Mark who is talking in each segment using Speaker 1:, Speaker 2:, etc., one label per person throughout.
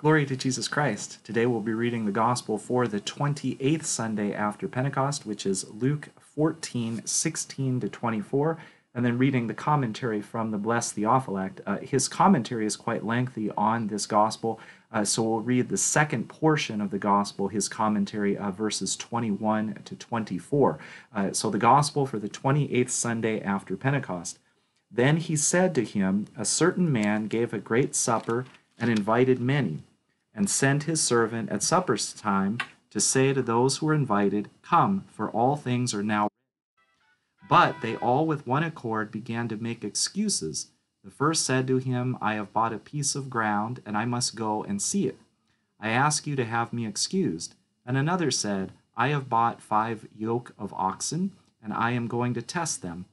Speaker 1: Glory to Jesus Christ. Today we'll be reading the Gospel for the 28th Sunday after Pentecost, which is Luke 14:16 to 24, and then reading the commentary from the blessed Theophylact. His commentary is quite lengthy on this Gospel, so we'll read the second portion of the Gospel, his commentary, verses 21 to 24. So the Gospel for the 28th Sunday after Pentecost. Then he said to him, a certain man gave a great supper and invited many, and sent his servant at supper time to say to those who were invited, Come, for all things are now ready. But they all with one accord began to make excuses. The first said to him, I have bought a piece of ground, and I must go and see it. I ask you to have me excused. And another said, I have bought 5 yoke of oxen, and I am going to test them.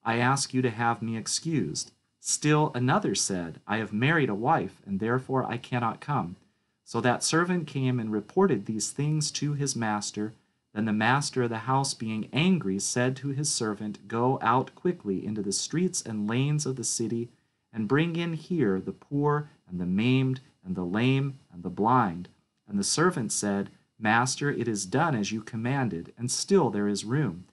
Speaker 1: I ask you to have me excused. Still another said, I have married a wife, and therefore I cannot come. So that servant came and reported these things to his master. Then the master of the house, being angry, said to his servant, Go out quickly into the streets and lanes of the city, and bring in here the poor, and the maimed, and the lame, and the blind. And the servant said, Master, it is done as you commanded, and still there is room.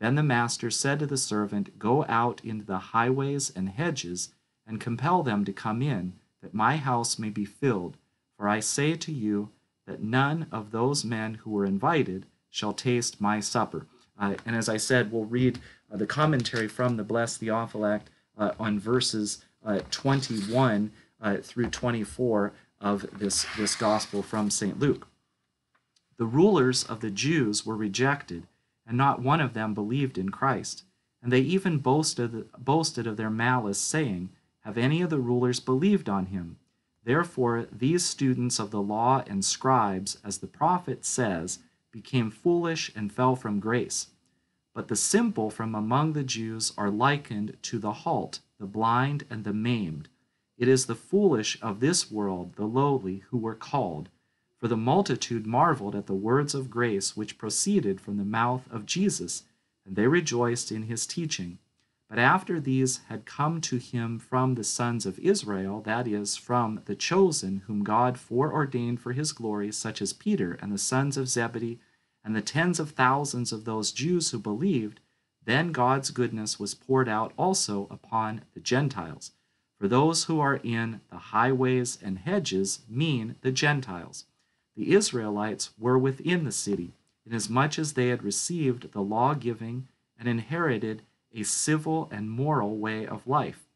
Speaker 1: Then the master said to the servant, Go out into the highways and hedges, and compel them to come in, that my house may be filled. For I say to you that none of those men who were invited shall taste my supper. And as I said, we'll read the commentary from the blessed Theophylact on verses 21 through 24 of this gospel from St. Luke. The rulers of the Jews were rejected, and not one of them believed in Christ. And they even boasted of their malice, saying, Have any of the rulers believed on him? Therefore these students of the law and scribes, as the prophet says, became foolish and fell from grace. But the simple from among the Jews are likened to the halt, the blind, and the maimed. It is the foolish of this world, the lowly, who were called. For the multitude marveled at the words of grace which proceeded from the mouth of Jesus, and they rejoiced in his teaching. But after these had come to him from the sons of Israel, that is, from the chosen whom God foreordained for his glory, such as Peter and the sons of Zebedee, and the tens of thousands of those Jews who believed, then God's goodness was poured out also upon the Gentiles. For those who are in the highways and hedges mean the Gentiles. The Israelites were within the city, inasmuch as they had received the law-giving and inherited a civil and moral way of life.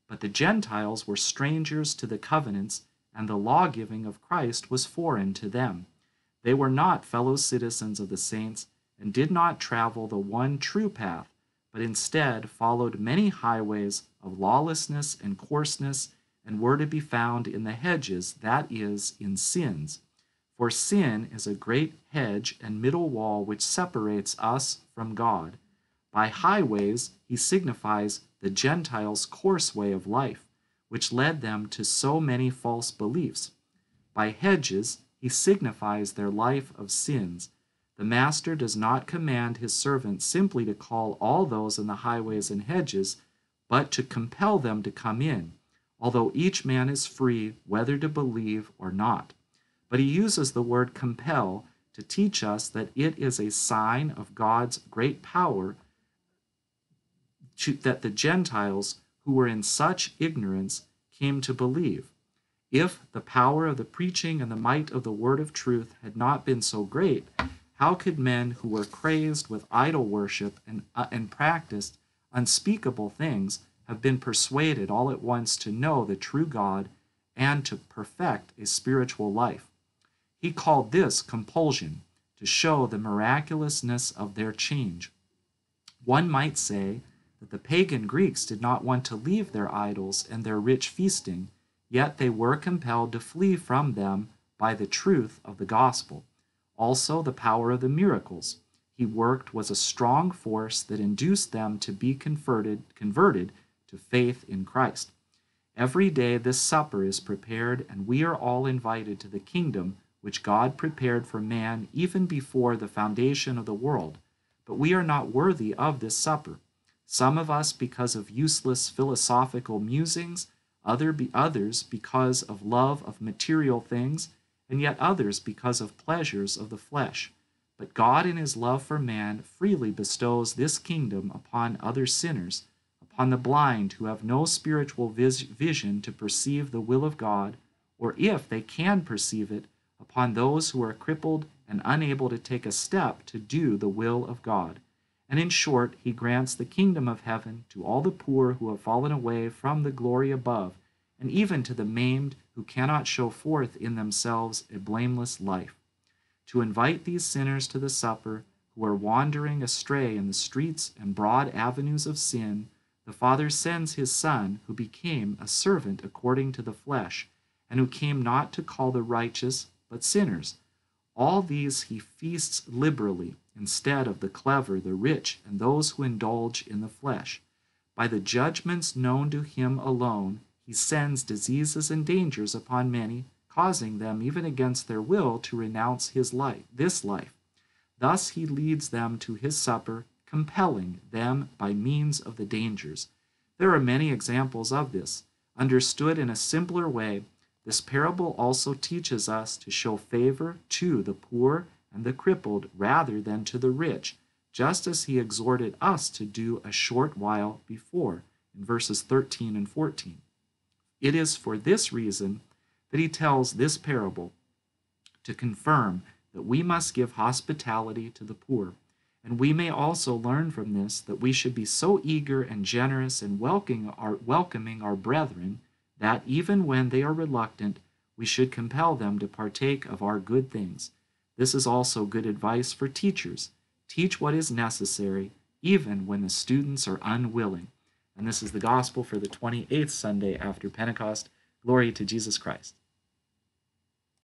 Speaker 1: But the Gentiles were strangers to the covenants, and the law-giving of Christ was foreign to them. They were not fellow citizens of the saints, and did not travel the one true path, but instead followed many highways of lawlessness and coarseness, and were to be found in the hedges, that is, in sins. For sin is a great hedge and middle wall which separates us from God. By highways he signifies the Gentiles' coarse way of life, which led them to so many false beliefs. By hedges he signifies their life of sins. The master does not command his servant simply to call all those in the highways and hedges, but to compel them to come in, although each man is free whether to believe or not. But he uses the word compel to teach us that it is a sign of God's great power that the Gentiles who were in such ignorance came to believe. If the power of the preaching and the might of the word of truth had not been so great, how could men who were crazed with idol worship and practiced unspeakable things have been persuaded all at once to know the true God and to perfect a spiritual life? He called this compulsion, to show the miraculousness of their change. One might say that the pagan Greeks did not want to leave their idols and their rich feasting, yet they were compelled to flee from them by the truth of the gospel. Also, the power of the miracles he worked was a strong force that induced them to be converted to faith in Christ. Every day this supper is prepared, and we are all invited to the kingdom which God prepared for man even before the foundation of the world. But we are not worthy of this supper. Some of us because of useless philosophical musings, others because of love of material things, and yet others because of pleasures of the flesh. But God in his love for man freely bestows this kingdom upon other sinners, upon the blind who have no spiritual vision to perceive the will of God, or if they can perceive it, upon those who are crippled and unable to take a step to do the will of God. And in short, he grants the kingdom of heaven to all the poor who have fallen away from the glory above, and even to the maimed who cannot show forth in themselves a blameless life. To invite these sinners to the supper, who are wandering astray in the streets and broad avenues of sin, the Father sends his Son, who became a servant according to the flesh, and who came not to call the righteous, but sinners. All these he feasts liberally, instead of the clever, the rich, and those who indulge in the flesh. By the judgments known to him alone, he sends diseases and dangers upon many, causing them even against their will to renounce this life. Thus he leads them to his supper, compelling them by means of the dangers. There are many examples of this. Understood in a simpler way, this parable also teaches us to show favor to the poor and the crippled rather than to the rich, just as he exhorted us to do a short while before, in verses 13 and 14. It is for this reason that he tells this parable, to confirm that we must give hospitality to the poor. And we may also learn from this that we should be so eager and generous in welcoming our brethren that even when they are reluctant, we should compel them to partake of our good things. This is also good advice for teachers. Teach what is necessary, even when the students are unwilling. And this is the gospel for the 28th Sunday after Pentecost. Glory to Jesus Christ.